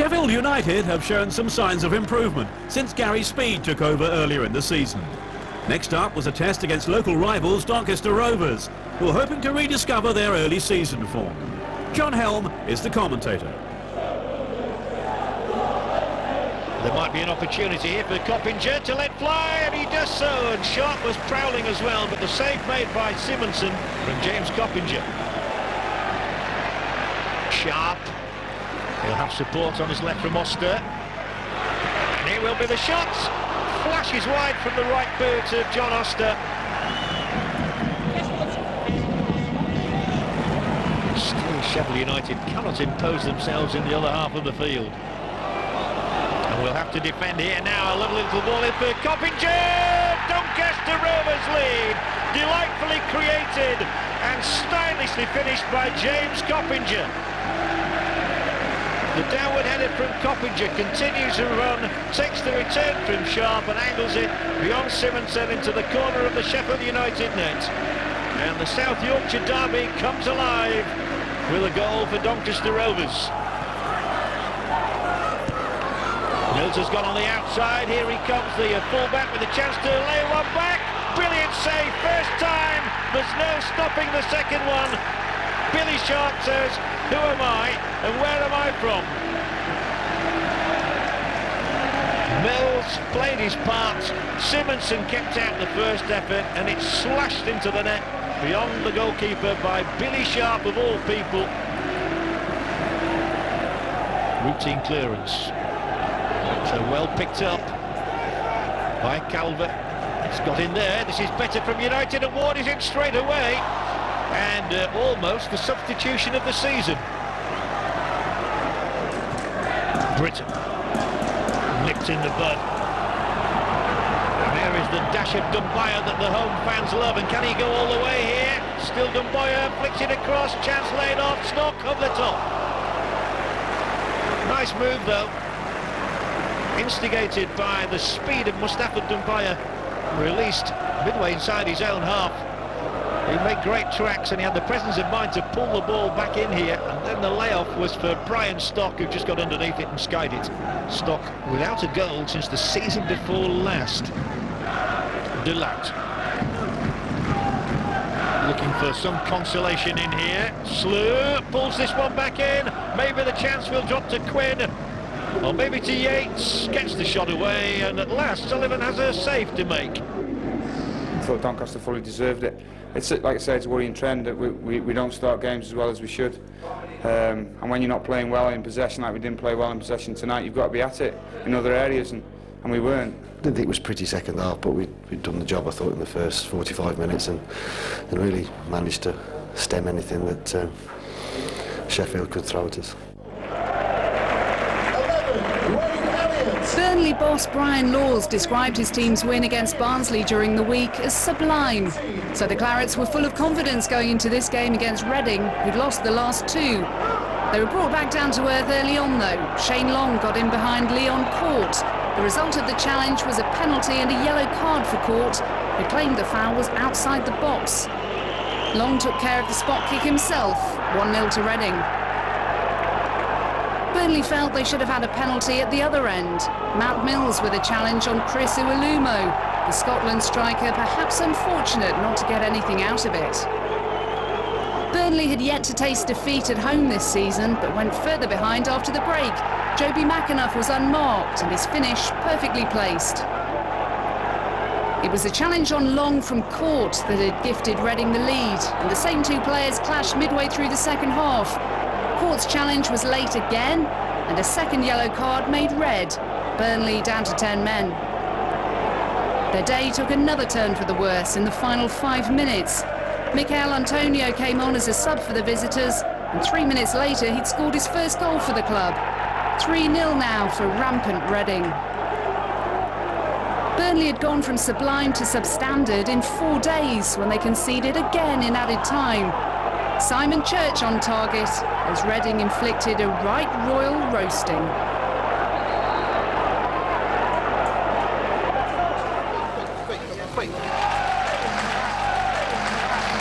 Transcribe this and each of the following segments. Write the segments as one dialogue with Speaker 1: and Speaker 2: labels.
Speaker 1: Sheffield United have shown some signs of improvement since Gary Speed took over earlier in the season. Next up was a test against local rivals Doncaster Rovers, who are hoping to rediscover their early season form. John Helm is the commentator.
Speaker 2: There might be an opportunity here for Coppinger to let fly, and he does so, and Sharp was prowling as well, but the save made by Simonsen from James Coppinger. Sharp, he'll have support on his left from Oster, and here will be the shot, flashes wide from the right boot of John Oster. Still Sheffield United cannot impose themselves in the other half of the field. We'll have to defend here now. A lovely little ball in for Coppinger. Doncaster Rovers lead. Delightfully created and stylishly finished by James Coppinger. The downward header from Coppinger continues to run, takes the return from Sharp and angles it beyond Simonsen into the corner of the Sheffield United net. And the South Yorkshire derby comes alive with a goal for Doncaster Rovers. Mills has gone on the outside. Here he comes, the fullback with a chance to lay one back. Brilliant save, first time. There's no stopping the second one. Billy Sharp says, who am I and where am I from? Mills played his part. Simonsen kept out the first effort and it slashed into the net beyond the goalkeeper by Billy Sharp of all people. Routine clearance. So well picked up by Calvert. It's got in there. This is better from United, and Ward is in straight away. And almost the substitution of the season. Britton. Nipped in the bud. And here is the dash of Dumbuya that the home fans love. And can he go all the way here? Still Dumbuya, flicks it across. Chance laid off. Stock over the top. Nice move though. Instigated by the speed of Mustafa Dumbuya, released midway inside his own half. He made great tracks and he had the presence of mind to pull the ball back in here, and then the layoff was for Brian Stock, who just got underneath it and skied it. Stock without a goal since the season before last. Delaut looking for some consolation in here. Slew pulls this one back in. Maybe the chance will drop to Quinn. Or maybe to Yates, gets the shot away, and at last Sullivan has a save to make.
Speaker 3: I thought Doncaster fully deserved it. It's, like I say, it's a worrying trend that we don't start games as well as we should. And when you're not playing well in possession, like we didn't play well in possession tonight, you've got to be at it in other areas, and we weren't.
Speaker 4: I didn't think it was pretty second half, but we'd done the job, I thought, in the first 45 minutes and really managed to stem anything that Sheffield could throw at us.
Speaker 5: Burnley boss Brian Laws described his team's win against Barnsley during the week as sublime. So the Clarets were full of confidence going into this game against Reading, who'd lost the last two. They were brought back down to earth early on though. Shane Long got in behind Leon Court. The result of the challenge was a penalty and a yellow card for Court, who claimed the foul was outside the box. Long took care of the spot kick himself, 1-0 to Reading. Burnley felt they should have had a penalty at the other end. Matt Mills with a challenge on Chris Uwalumo. The Scotland striker perhaps unfortunate not to get anything out of it. Burnley had yet to taste defeat at home this season, but went further behind after the break. Joby McAnuff was unmarked and his finish perfectly placed. It was a challenge on Long from Court that had gifted Reading the lead, and the same two players clashed midway through the second half. Court's challenge was late again, and a second yellow card made red. Burnley down to 10 men. Their day took another turn for the worse in the final 5 minutes. Michael Antonio came on as a sub for the visitors, and 3 minutes later he'd scored his first goal for the club. 3-0 now for rampant Reading. Burnley had gone from sublime to substandard in 4 days when they conceded again in added time. Simon Church on target as Reading inflicted a right royal roasting.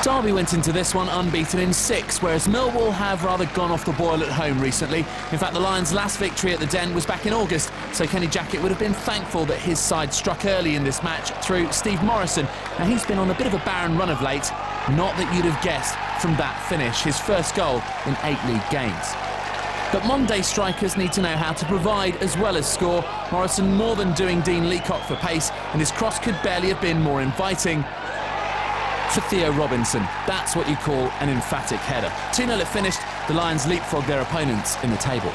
Speaker 6: Derby went into this one unbeaten in 6, whereas Millwall have rather gone off the boil at home recently. In fact, the Lions' last victory at the Den was back in August, so Kenny Jackett would have been thankful that his side struck early in this match through Steve Morrison. Now, he's been on a bit of a barren run of late, not that you'd have guessed from that finish, his first goal in 8 league games. But Monday strikers need to know how to provide as well as score. Morrison more than doing Dean Leacock for pace, and his cross could barely have been more inviting. For Theo Robinson, that's what you call an emphatic header. 2-0 it finished. The Lions leapfrog their opponents in the table.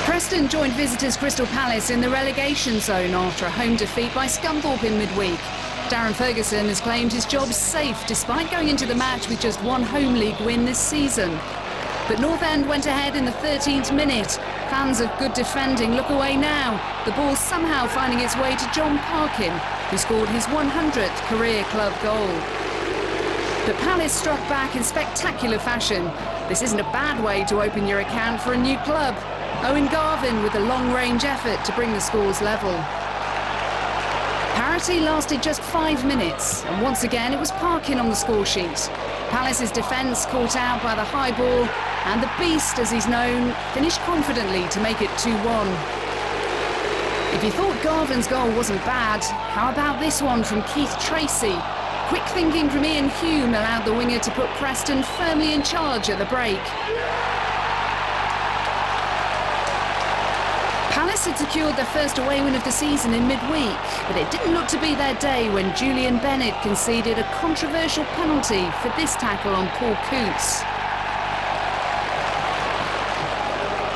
Speaker 5: Preston joined visitors Crystal Palace in the relegation zone after a home defeat by Scunthorpe in midweek. Darren Ferguson has claimed his job's safe despite going into the match with just one home league win this season. But North End went ahead in the 13th minute. Fans of good defending look away now. The ball somehow finding its way to John Parkin, who scored his 100th career club goal. But Palace struck back in spectacular fashion. This isn't a bad way to open your account for a new club. Owen Garvin with a long-range effort to bring the scores level. Parity lasted just 5 minutes, and once again it was Parkin on the score sheet. Palace's defence caught out by the high ball, and the Beast, as he's known, finished confidently to make it 2-1. If you thought Garvin's goal wasn't bad, how about this one from Keith Tracy? Quick thinking from Ian Hume allowed the winger to put Preston firmly in charge at the break. Palace had secured their first away win of the season in midweek, but it didn't look to be their day when Julian Bennett conceded a controversial penalty for this tackle on Paul Coots.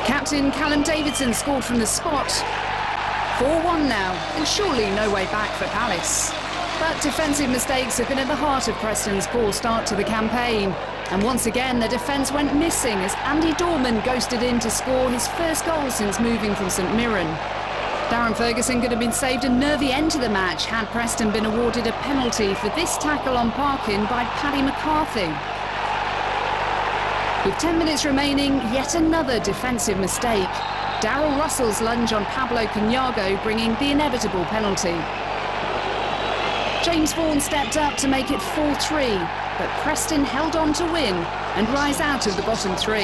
Speaker 5: Captain Callum Davidson scored from the spot. 4-1 now, and surely no way back for Palace. But defensive mistakes have been at the heart of Preston's poor start to the campaign. And once again, their defence went missing as Andy Dorman ghosted in to score his first goal since moving from St Mirren. Darren Ferguson could have been saved a nervy end to the match had Preston been awarded a penalty for this tackle on Parkin by Paddy McCarthy. With 10 minutes remaining, yet another defensive mistake. Darryl Russell's lunge on Pablo Cunyago bringing the inevitable penalty. James Vaughan stepped up to make it 4-3, but Preston held on to win and rise out of the bottom 3.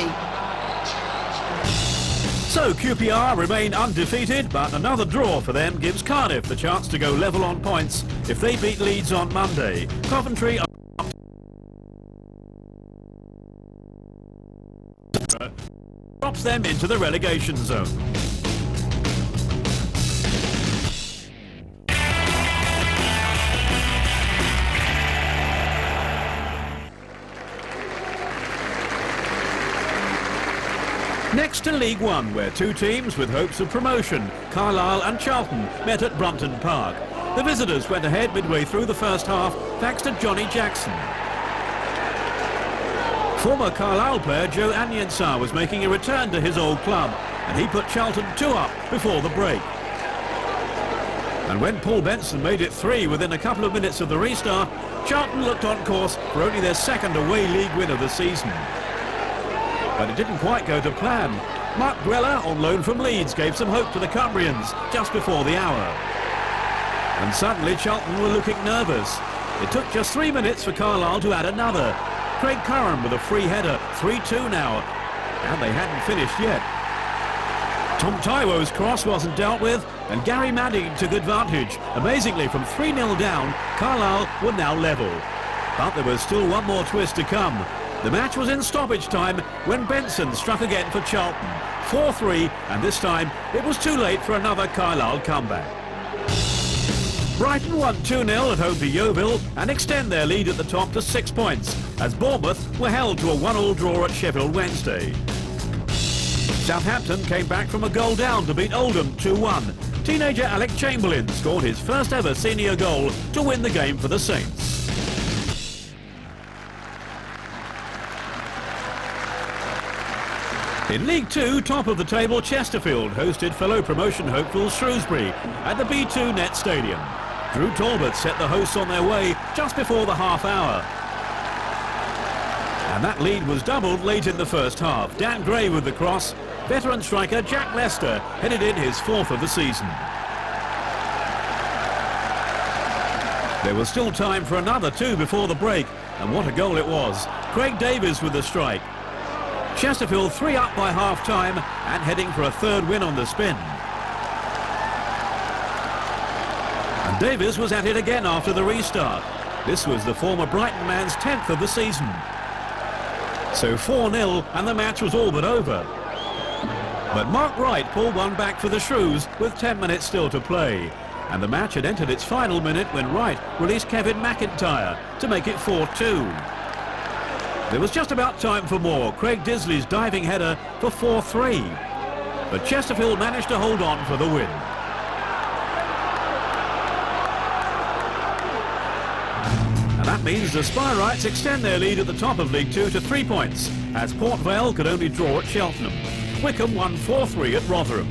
Speaker 1: So QPR remain undefeated, but another draw for them gives Cardiff the chance to go level on points if they beat Leeds on Monday. Coventry drops them into the relegation zone. Next to League One, where two teams with hopes of promotion, Carlisle and Charlton, met at Brunton Park. The visitors went ahead midway through the first half thanks to Johnny Jackson. Former Carlisle player Joe Anyansar was making a return to his old club, and he put Charlton 2 up before the break. And when Paul Benson made it 3 within a couple of minutes of the restart, Charlton looked on course for only their second away league win of the season. But it didn't quite go to plan. Mark Greller, on loan from Leeds, gave some hope to the Cumbrians just before the hour. And suddenly Charlton were looking nervous. It took just 3 minutes for Carlisle to add another. Craig Curran with a free header, 3-2 now. And they hadn't finished yet. Tom Taiwo's cross wasn't dealt with, and Gary Madding took advantage. Amazingly, from 3-0 down, Carlisle were now level. But there was still one more twist to come. The match was in stoppage time when Benson struck again for Charlton. 4-3, and this time it was too late for another Carlisle comeback. Brighton won 2-0 at home to Yeovil and extend their lead at the top to 6 points, as Bournemouth were held to a 1-1 draw at Sheffield Wednesday. Southampton came back from a goal down to beat Oldham 2-1. Teenager Alec Chamberlain scored his first ever senior goal to win the game for the Saints. In League Two, top of the table, Chesterfield hosted fellow promotion hopefuls Shrewsbury at the B2 Net Stadium. Drew Talbot set the hosts on their way just before the half hour. And that lead was doubled late in the first half. Dan Gray with the cross. Veteran striker Jack Lester headed in his 4th of the season. There was still time for another two before the break, and what a goal it was. Craig Davies with the strike. Chesterfield 3 up by half-time and heading for a third win on the spin. And Davies was at it again after the restart. This was the former Brighton man's 10th of the season. So 4-0 and the match was all but over. But Mark Wright pulled one back for the Shrews with 10 minutes still to play. And the match had entered its final minute when Wright released Kevin McIntyre to make it 4-2. There was just about time for more. Craig Disley's diving header for 4-3. But Chesterfield managed to hold on for the win. And that means the Spyrites extend their lead at the top of League Two to 3 points, as Port Vale could only draw at Cheltenham. Wickham won 4-3 at Rotherham.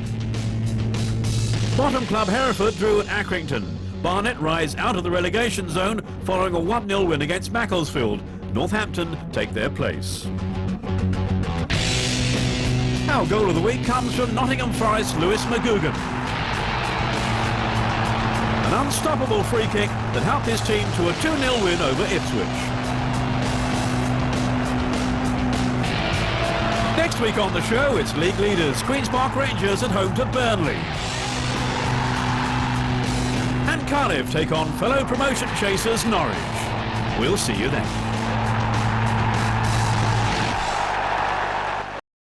Speaker 1: Bottom club Hereford drew at Accrington. Barnet rise out of the relegation zone following a 1-0 win against Macclesfield. Northampton take their place. Our goal of the week comes from Nottingham Forest's Lewis McGugan. An unstoppable free kick that helped his team to a 2-0 win over Ipswich. Next week on the show, it's league leaders Queen's Park Rangers at home to Burnley. And Cardiff take on fellow promotion chasers Norwich. We'll see you then.